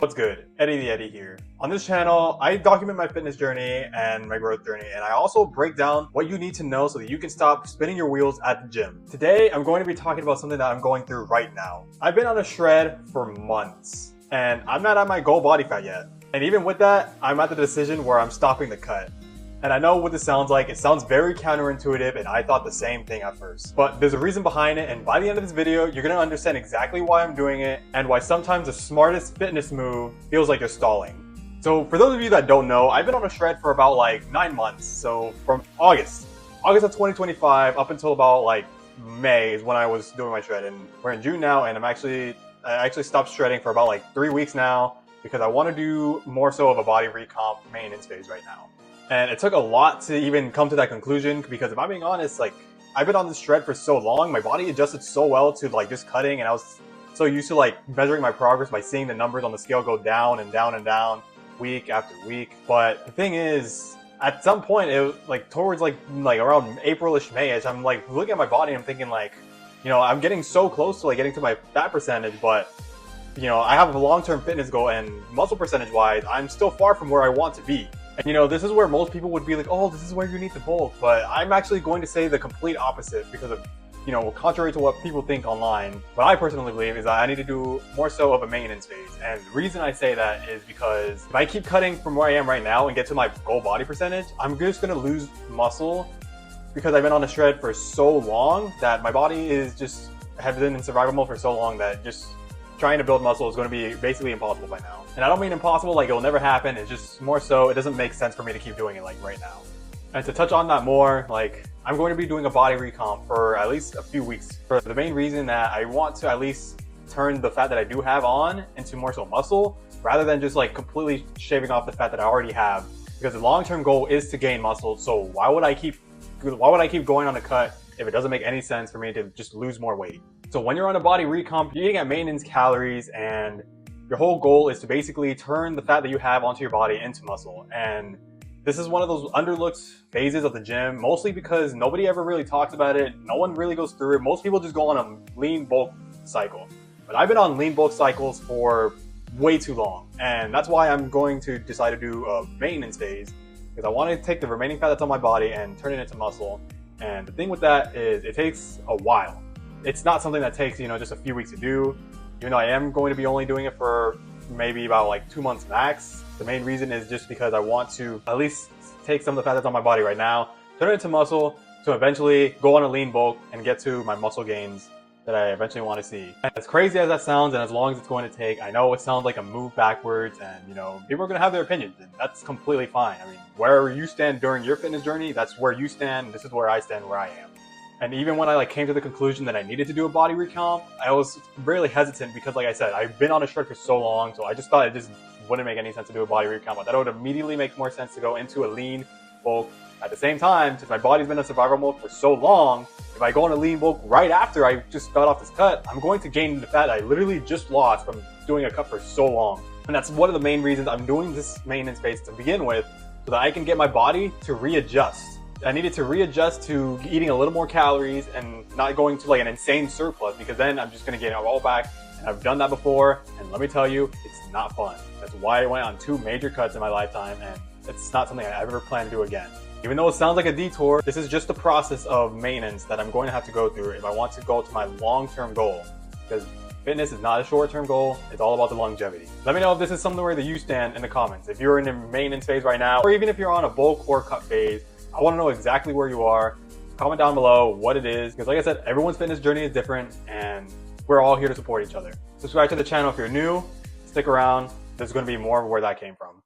What's good? Eddietheyeti here. On this channel, I document my fitness journey and my growth journey, and I also break down what you need to know so that you can stop spinning your wheels at the gym. Today, I'm going to be talking about something that I'm going through right now. I've been on a shred for months, and I'm not at my goal body fat yet. And even with that, I'm at the decision where I'm stopping the cut. And I know what this sounds like. It sounds very counterintuitive, and I thought the same thing at first. But there's a reason behind it, and by the end of this video, you're gonna understand exactly why I'm doing it and why sometimes the smartest fitness move feels like you're stalling. So for those of you that don't know, I've been on a shred for about like 9 months. So from August of 2025 up until about like May is when I was doing my shred, and we're in June now, and I actually stopped shredding for about like 3 weeks now because I want to do more so of a body recomp maintenance phase right now. And it took a lot to even come to that conclusion, because if I'm being honest, like, I've been on this shred for so long, my body adjusted so well to like just cutting, and I was so used to like measuring my progress by seeing the numbers on the scale go down and down and down week after week. But the thing is, at some point, it was like towards like around April-ish, May-ish, I'm like looking at my body and I'm thinking like, you know, I'm getting so close to like getting to my fat percentage, but you know, I have a long-term fitness goal, and muscle percentage wise, I'm still far from where I want to be. And you know, this is where most people would be like, oh, this is where you need to bulk. But I'm actually going to say the complete opposite, because of, you know, contrary to what people think online, what I personally believe is that I need to do more so of a maintenance phase. And the reason I say that is because if I keep cutting from where I am right now and get to my goal body percentage, I'm just going to lose muscle, because I've been on a shred for so long that my body is just, have been in survival mode for so long that just trying to build muscle is going to be basically impossible by now. And I don't mean impossible like it'll never happen, it's just more so it doesn't make sense for me to keep doing it like right now. And to touch on that more, like, I'm going to be doing a body recomp for at least a few weeks, for the main reason that I want to at least turn the fat that I do have on into more so muscle, rather than just like completely shaving off the fat that I already have, because the long-term goal is to gain muscle. So why would I keep going on a cut if it doesn't make any sense for me to just lose more weight? So when you're on a body recomp, you're eating at maintenance calories, and your whole goal is to basically turn the fat that you have onto your body into muscle. And this is one of those underlooked phases of the gym, mostly because nobody ever really talks about it. No one really goes through it. Most people just go on a lean bulk cycle. But I've been on lean bulk cycles for way too long. And that's why I'm going to decide to do a maintenance phase, because I want to take the remaining fat that's on my body and turn it into muscle. And the thing with that is it takes a while. It's not something that takes, you know, just a few weeks to do. Even though I am going to be only doing it for maybe about like 2 months max. The main reason is just because I want to at least take some of the fat that's on my body right now, turn it into muscle, to eventually go on a lean bulk and get to my muscle gains that I eventually want to see. And as crazy as that sounds, and as long as it's going to take, I know it sounds like a move backwards, and you know, people are going to have their opinions, and that's completely fine. I mean, wherever you stand during your fitness journey, that's where you stand. This is where I stand, where I am. And even when I like came to the conclusion that I needed to do a body recomp, I was really hesitant, because like I said, I've been on a shred for so long, so I just thought it just wouldn't make any sense to do a body recomp. I thought it would immediately make more sense to go into a lean bulk. At the same time, since my body's been in survival mode for so long, if I go on a lean bulk right after I just got off this cut, I'm going to gain the fat I literally just lost from doing a cut for so long. And that's one of the main reasons I'm doing this maintenance phase to begin with, so that I can get my body to readjust. I needed to readjust to eating a little more calories and not going to like an insane surplus, because then I'm just going to gain it all back. And I've done that before, and let me tell you, it's not fun. That's why I went on 2 major cuts in my lifetime, and it's not something I ever plan to do again. Even though it sounds like a detour, this is just the process of maintenance that I'm going to have to go through if I want to go to my long-term goal. Because fitness is not a short-term goal, it's all about the longevity. Let me know if this is somewhere that you stand in the comments. If you're in a maintenance phase right now, or even if you're on a bulk or cut phase, I want to know exactly where you are. Comment down below what it is, because like I said, everyone's fitness journey is different, and we're all here to support each other. Subscribe to the channel if you're new, stick around, there's going to be more of where that came from.